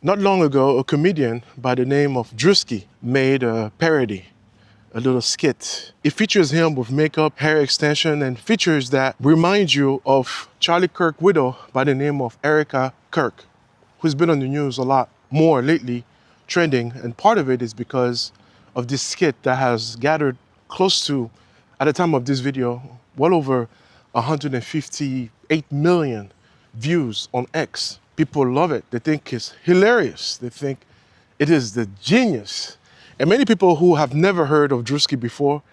Not long ago, a comedian by the name of Druski made a parody, a little skit. It features him with makeup, hair extension, and features that remind you of Charlie Kirk's widow by the name of Erika Kirk, who's been on the news a lot more lately, trending. And part of it is because of this skit that has gathered close to, at the time of this video, well over 158 million views on X. People love it. They think it's hilarious. They think it is the genius. And many people who have never heard of Druski before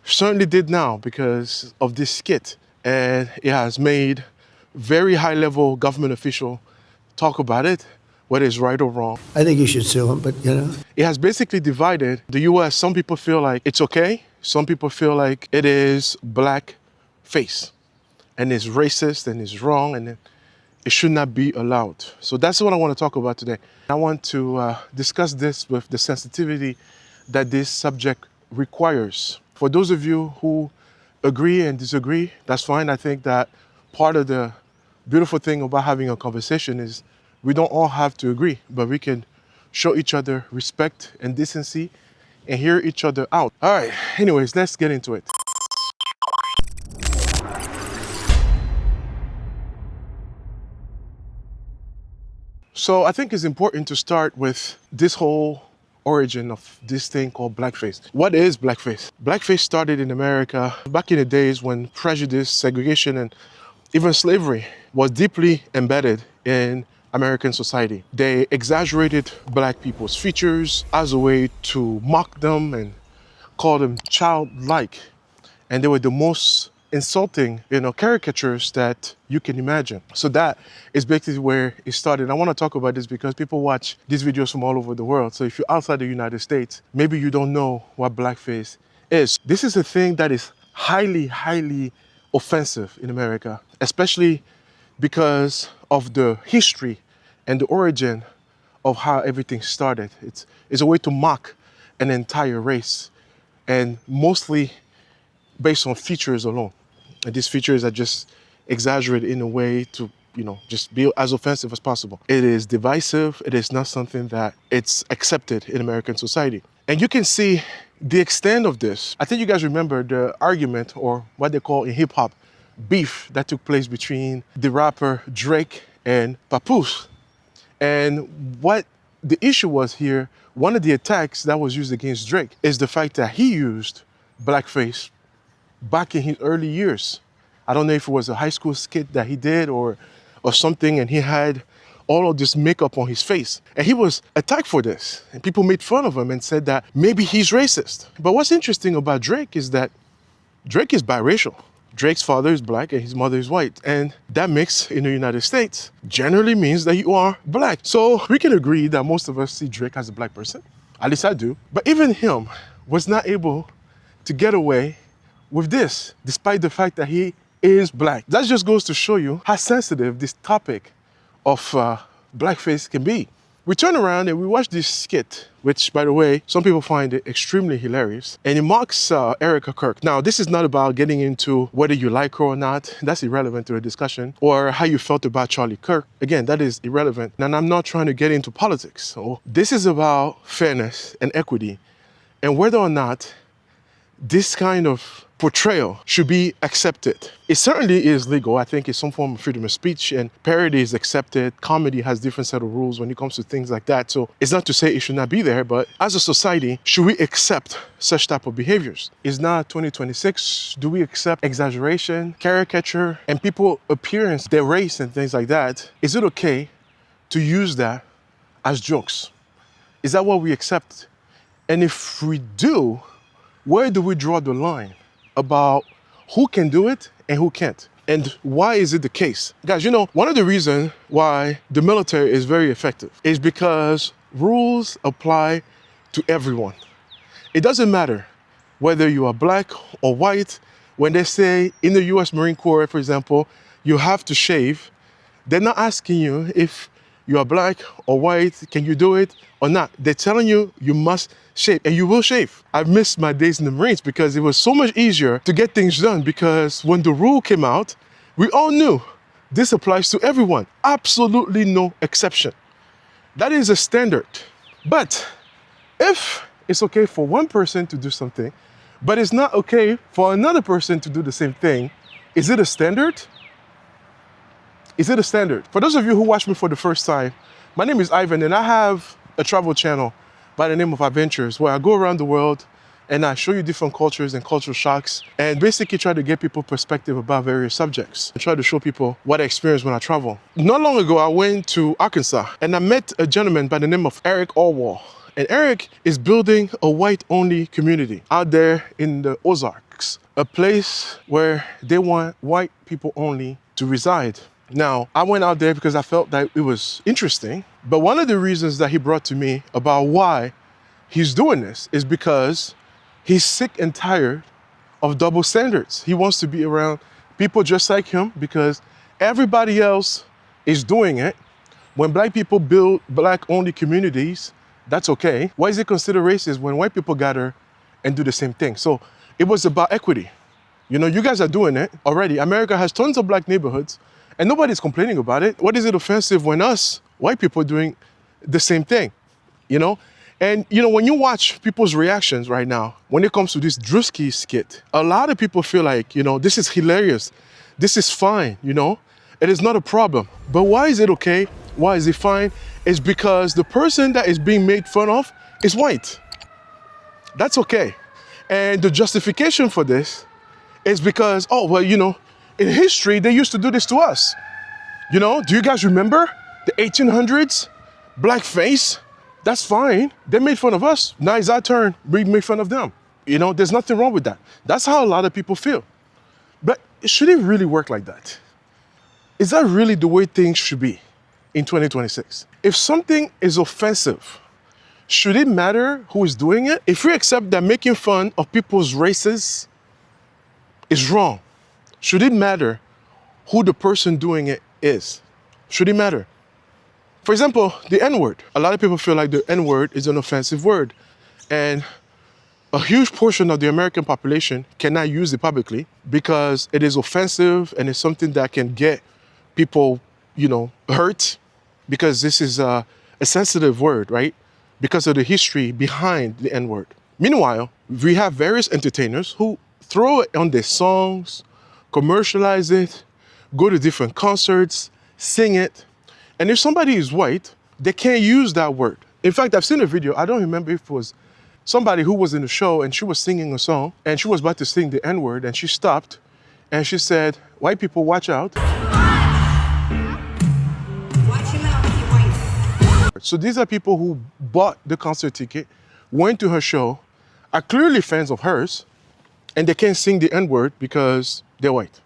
certainly did now because of this skit. And it has made very high-level government official talk about it, whether it's right or wrong. I think you should sue him, but It has basically divided the US. Some people feel like it's okay. Some people feel like it is blackface and it's racist and it's wrong and it should not be allowed. So that's what I want to talk about today. I want to discuss this with the sensitivity that this subject requires. For those of you who agree and disagree, that's fine. I think that part of the beautiful thing about having a conversation is we don't all have to agree, but we can show each other respect and decency and hear each other out. All right, anyways, let's get into it. So I think it's important to start with this whole origin of this thing called blackface. What is blackface? Blackface started in America back in the days when prejudice, segregation, and even slavery was deeply embedded in American society. They exaggerated black people's features as a way to mock them and call them childlike. And they were the most insulting, caricatures that you can imagine. So that is basically where it started. I want to talk about this because people watch these videos from all over the world. So if you're outside the United States, maybe you don't know what blackface is. This is a thing that is highly, highly offensive in America, especially because of the history and the origin of how everything started. It's a way to mock an entire race, and mostly based on features alone. And these features are just exaggerated in a way to, just be as offensive as possible. It is divisive. It is not something that it's accepted in American society. And you can see the extent of this. I think you guys remember the argument, or what they call in hip hop, beef that took place between the rapper Drake and Papoose. And what the issue was here, one of the attacks that was used against Drake is the fact that he used blackface back in his early years. I don't know if it was a high school skit that he did or something, and he had all of this makeup on his face. And he was attacked for this. And people made fun of him and said that maybe he's racist. But what's interesting about Drake is that Drake is biracial. Drake's father is black and his mother is white. And that mix in the United States generally means that you are black. So we can agree that most of us see Drake as a black person. At least I do. But even him was not able to get away with this, despite the fact that he is black. That just goes to show you how sensitive this topic of blackface can be. We turn around and we watch this skit, which, by the way, some people find it extremely hilarious. And it mocks Erika Kirk. Now, this is not about getting into whether you like her or not. That's irrelevant to the discussion. Or how you felt about Charlie Kirk. Again, that is irrelevant. And I'm not trying to get into politics. So this is about fairness and equity and whether or not this kind of portrayal should be accepted. It certainly is legal. I think it's some form of freedom of speech, and parody is accepted. Comedy has different set of rules when it comes to things like that. So it's not to say it should not be there, but as a society, should we accept such type of behaviors? It's now 2026. Do we accept exaggeration, caricature, and people appearance, their race and things like that? Is it okay to use that as jokes? Is that what we accept? And if we do, where do we draw the line about who can do it and who can't? And why is it the case? Guys, one of the reasons why the military is very effective is because rules apply to everyone. It doesn't matter whether you are black or white. When they say in the US Marine Corps, for example, you have to shave, they're not asking you if you are black or white, can you do it or not? They're telling you you must shave, and you will shave. I've missed my days in the Marines because it was so much easier to get things done, because when the rule came out, we all knew this applies to everyone. Absolutely no exception. That is a standard. But if it's okay for one person to do something, but it's not okay for another person to do the same thing, is it a standard? Is it a standard? For those of you who watch me for the first time, my name is Ivan and I have a travel channel by the name of Adventures where I go around the world and I show you different cultures and cultural shocks and basically try to get people perspective about various subjects and try to show people what I experience when I travel. Not long ago, I went to Arkansas and I met a gentleman by the name of Eric Orwell. And Eric is building a white-only community out there in the Ozarks, a place where they want white people only to reside. Now, I went out there because I felt that it was interesting, but one of the reasons that he brought to me about why he's doing this is because he's sick and tired of double standards. He wants to be around people just like him because everybody else is doing it. When black people build black-only communities, that's okay. Why is it considered racist when white people gather and do the same thing? So it was about equity. You know, you guys are doing it already. America has tons of black neighborhoods and nobody's complaining about it. What is it offensive when us, white people, are doing the same thing, you know? And, you know, when you watch people's reactions right now, when it comes to this Druski skit, a lot of people feel like, you know, this is hilarious. This is fine, you know? It is not a problem. But why is it okay? Why is it fine? It's because the person that is being made fun of is white. That's okay. And the justification for this is because, oh, well, you know, in history, they used to do this to us. You know, do you guys remember the 1800s? Blackface? That's fine. They made fun of us. Now it's our turn. We make fun of them. You know, there's nothing wrong with that. That's how a lot of people feel. But should it really work like that? Is that really the way things should be in 2026? If something is offensive, should it matter who is doing it? If we accept that making fun of people's races is wrong, should it matter who the person doing it is? Should it matter? For example, the N-word. A lot of people feel like the N-word is an offensive word. And a huge portion of the American population cannot use it publicly because it is offensive and it's something that can get people, you know, hurt because this is a sensitive word, right? Because of the history behind the N-word. Meanwhile, we have various entertainers who throw it on their songs, commercialize it, go to different concerts, sing it. And if somebody is white, they can't use that word. In fact, I've seen a video, I don't remember if it was somebody who was in the show and she was singing a song and she was about to sing the N-word and she stopped and she said, "White people, watch out." Watch your mouth, you white. So these are people who bought the concert ticket, went to her show, are clearly fans of hers, and they can't sing the N-word because they're white.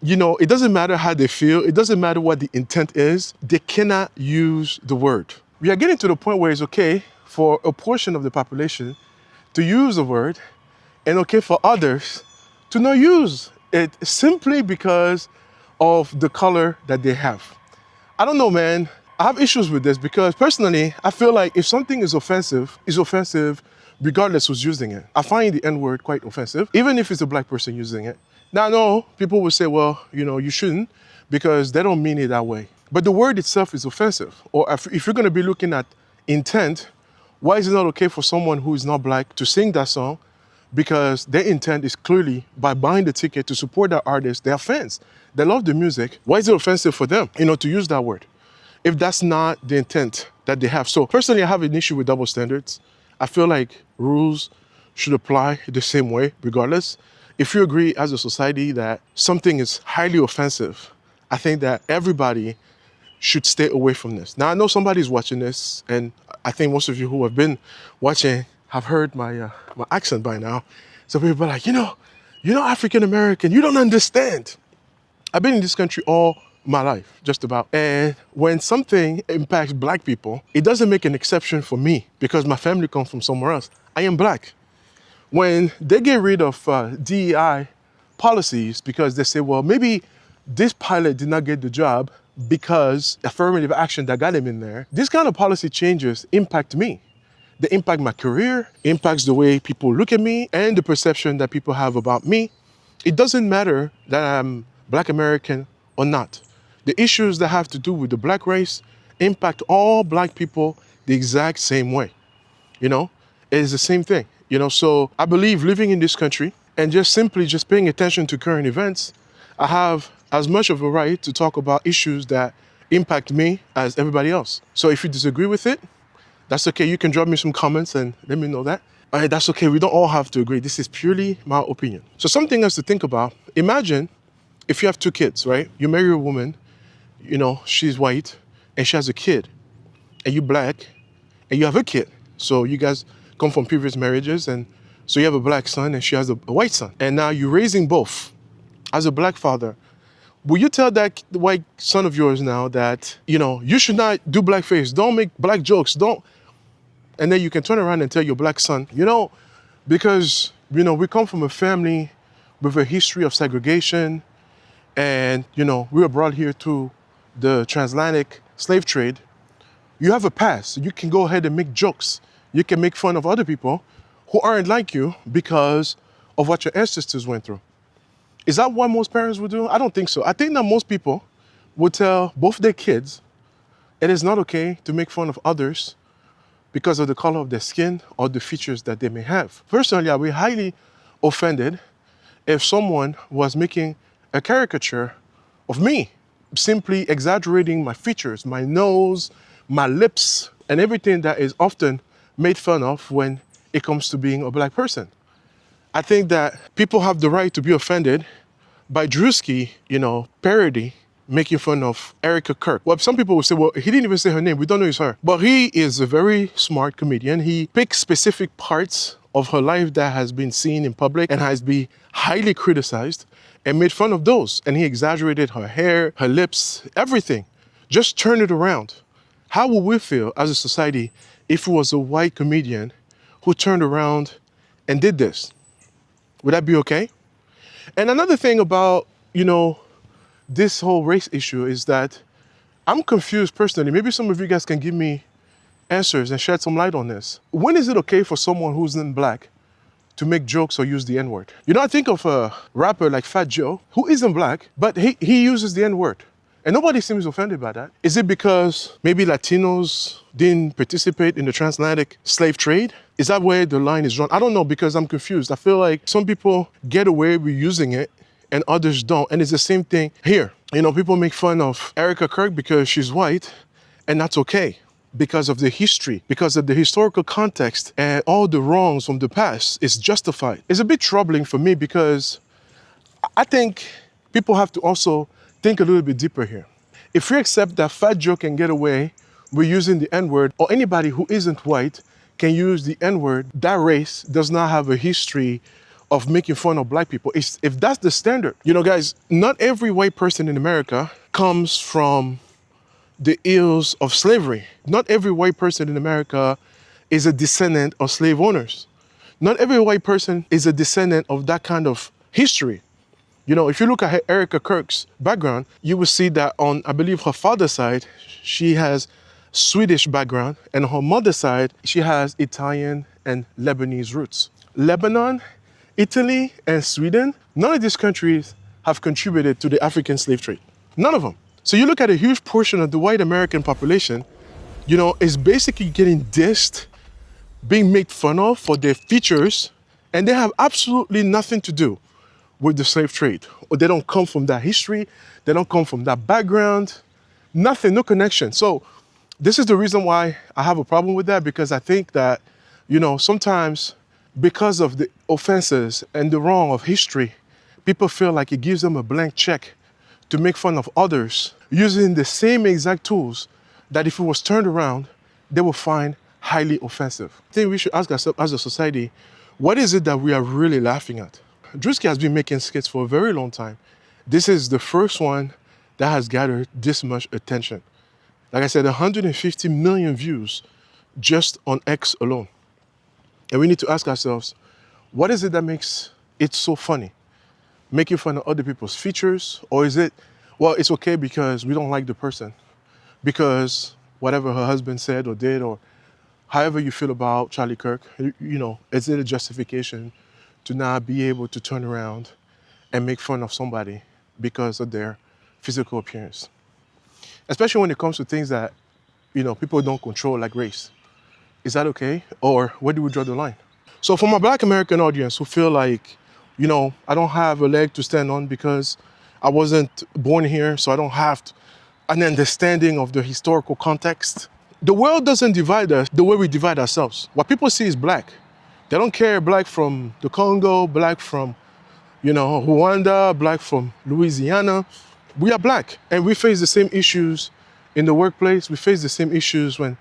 You know, it doesn't matter how they feel. It doesn't matter what the intent is. They cannot use the word. We are getting to the point where it's okay for a portion of the population to use the word and okay for others to not use it simply because of the color that they have. I don't know, man. I have issues with this because personally, I feel like if something is offensive, it's offensive regardless who's using it. I find the N-word quite offensive, even if it's a black person using it. Now, I know people will say, well, you know, you shouldn't because they don't mean it that way. But the word itself is offensive. Or if you're going to be looking at intent, why is it not okay for someone who is not black to sing that song? Because their intent is clearly by buying the ticket to support that artist, they're fans. They love the music. Why is it offensive for them, you know, to use that word? If that's not the intent that they have. So personally, I have an issue with double standards. I feel like rules should apply the same way, regardless. If you agree as a society that something is highly offensive, I think that everybody should stay away from this. Now, I know somebody's watching this, and I think most of you who have been watching have heard my accent by now. So people are like, you know, African American, you don't understand. I've been in this country all my life, just about. And when something impacts black people, it doesn't make an exception for me because my family comes from somewhere else. I am black. When they get rid of DEI policies because they say, well, maybe this pilot did not get the job because affirmative action that got him in there, this kind of policy changes impact me. They impact my career, impacts the way people look at me and the perception that people have about me. It doesn't matter that I'm Black American or not. The issues that have to do with the black race impact all black people the exact same way. You know, it is the same thing. So I believe living in this country and just simply just paying attention to current events, I have as much of a right to talk about issues that impact me as everybody else. So if you disagree with it, that's okay. You can drop me some comments and let me know that. All right, that's okay. We don't all have to agree. This is purely my opinion. So something else to think about. Imagine if you have two kids, right? You marry a woman, she's white and she has a kid, and you black and you have a kid. So you guys come from previous marriages, and so you have a black son and she has a white son. And now you're raising both. As a black father, will you tell that white son of yours now that, you should not do blackface, don't make black jokes, don't, and then you can turn around and tell your black son, because, we come from a family with a history of segregation, and, we were brought here through the transatlantic slave trade. You have a past. You can go ahead and make jokes. You can make fun of other people who aren't like you because of what your ancestors went through. Is that what most parents would do? I don't think so. I think that most people would tell both their kids it is not okay to make fun of others because of the color of their skin or the features that they may have. Personally, I would be highly offended if someone was making a caricature of me, simply exaggerating my features, my nose, my lips, and everything that is often made fun of when it comes to being a black person. I think that people have the right to be offended by Druski, parody, making fun of Erika Kirk. Well, some people will say, well, he didn't even say her name. We don't know it's her. But he is a very smart comedian. He picks specific parts of her life that has been seen in public and has been highly criticized and made fun of those. And he exaggerated her hair, her lips, everything. Just turn it around. How would we feel as a society if it was a white comedian who turned around and did this? Would that be okay? And another thing about, this whole race issue is that I'm confused personally. Maybe some of you guys can give me answers and shed some light on this. When is it okay for someone who's in black to make jokes or use the N-word? I think of a rapper like Fat Joe, who isn't black, but he uses the N-word. And nobody seems offended by that. Is it because maybe Latinos didn't participate in the transatlantic slave trade? Is that where the line is drawn? I don't know, because I'm confused. I feel like some people get away with using it and others don't. And it's the same thing here. People make fun of Erika Kirk because she's white, and that's okay because of the history, because of the historical context and all the wrongs from the past is justified. It's a bit troubling for me because I think people have to also think a little bit deeper here. If we accept that Fat Joe can get away with using the N-word, or anybody who isn't white can use the N-word, that race does not have a history of making fun of black people. If that's the standard, guys, not every white person in America comes from the ills of slavery. Not every white person in America is a descendant of slave owners. Not every white person is a descendant of that kind of history. If you look at Erika Kirk's background, you will see that on, I believe, her father's side, she has Swedish background, and on her mother's side, she has Italian and Lebanese roots. Lebanon, Italy, and Sweden, none of these countries have contributed to the African slave trade. None of them. So you look at a huge portion of the white American population, is basically getting dissed, being made fun of for their features, and they have absolutely nothing to do with the slave trade. Or they don't come from that history, they don't come from that background, nothing, no connection. So this is the reason why I have a problem with that, because I think that, sometimes because of the offenses and the wrong of history, people feel like it gives them a blank check to make fun of others using the same exact tools that if it was turned around, they will find highly offensive. I think we should ask ourselves as a society, what is it that we are really laughing at? Druski has been making skits for a very long time. This is the first one that has gathered this much attention. Like I said, 150 million views just on X alone. And we need to ask ourselves, what is it that makes it so funny? Making fun of other people's features? Or is it, well, it's okay because we don't like the person, because whatever her husband said or did, or however you feel about Charlie Kirk, is it a justification to not be able to turn around and make fun of somebody because of their physical appearance? especially when it comes to things that, people don't control, like race. Is that okay? Or where do we draw the line? So for my Black American audience who feel like, I don't have a leg to stand on because I wasn't born here, so I don't have an understanding of the historical context. The world doesn't divide us the way we divide ourselves. What people see is black. They don't care black from the Congo, black from, Rwanda, black from Louisiana. We are black, and we face the same issues in the workplace. We face the same issues when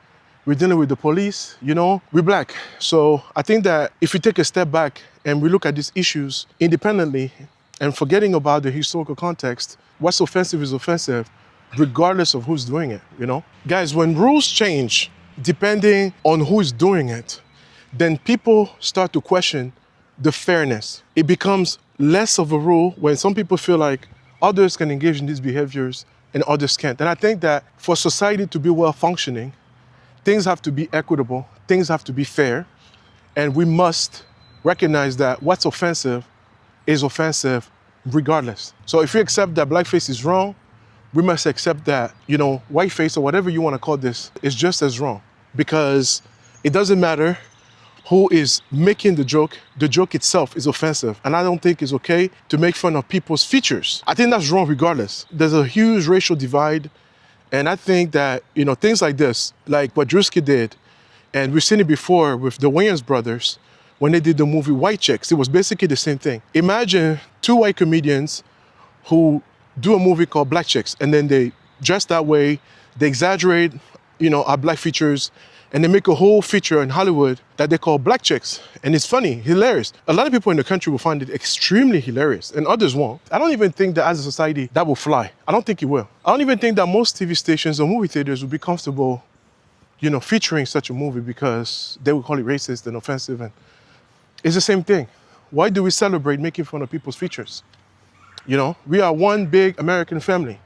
we're dealing with the police, we're black. So I think that if we take a step back and we look at these issues independently and forgetting about the historical context, what's offensive is offensive, regardless of who's doing it, Guys, when rules change, depending on who's doing it, then people start to question the fairness. It becomes less of a rule when some people feel like others can engage in these behaviors and others can't. And I think that for society to be well functioning, things have to be equitable, things have to be fair, and we must recognize that what's offensive is offensive regardless. So if we accept that blackface is wrong, we must accept that, whiteface or whatever you want to call this is just as wrong, because it doesn't matter who is making the joke itself is offensive. And I don't think it's okay to make fun of people's features. I think that's wrong regardless. There's a huge racial divide. And I think that, things like this, like what Druski did, and we've seen it before with the Wayans brothers, when they did the movie White Chicks, it was basically the same thing. Imagine two white comedians who do a movie called Black Chicks, and then they dress that way, they exaggerate, our black features, and they make a whole feature in Hollywood that they call Black Chicks. And it's funny, hilarious. A lot of people in the country will find it extremely hilarious, and others won't. I don't even think that as a society, that will fly. I don't think it will. I don't even think that most TV stations or movie theaters will be comfortable, featuring such a movie, because they will call it racist and offensive. And it's the same thing. Why do we celebrate making fun of people's features? We are one big American family,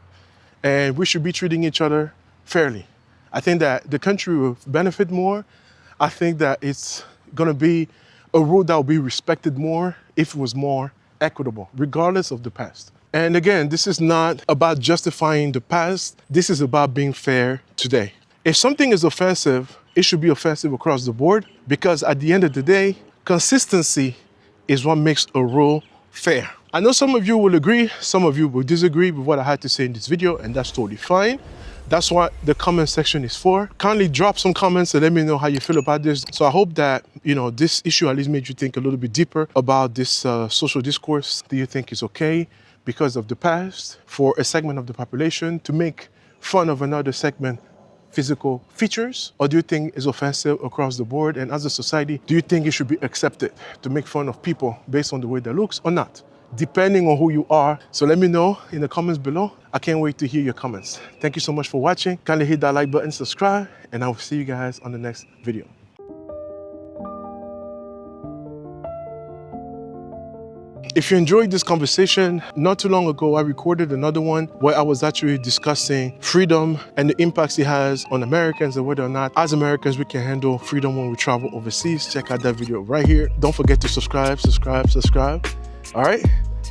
and we should be treating each other fairly. I think that the country will benefit more. I think that it's gonna be a rule that will be respected more if it was more equitable, regardless of the past. And again, this is not about justifying the past. This is about being fair today. If something is offensive, it should be offensive across the board, because at the end of the day, consistency is what makes a rule fair. I know some of you will agree, some of you will disagree with what I had to say in this video, and that's totally fine. That's what the comment section is for. Kindly drop some comments and let me know how you feel about this. So I hope that, this issue at least made you think a little bit deeper about this social discourse. Do you think it's okay because of the past for a segment of the population to make fun of another segment physical features? Or do you think it's offensive across the board? And as a society, do you think it should be accepted to make fun of people based on the way they look or not? Depending on who you are. So let me know in the comments below. I can't wait to hear your comments. Thank you so much for watching. Kindly hit that like button, subscribe, and I will see you guys on the next video. If you enjoyed this conversation, not too long ago, I recorded another one where I was actually discussing freedom and the impacts it has on Americans and whether or not, as Americans, we can handle freedom when we travel overseas. Check out that video right here. Don't forget to subscribe. All right,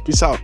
peace out.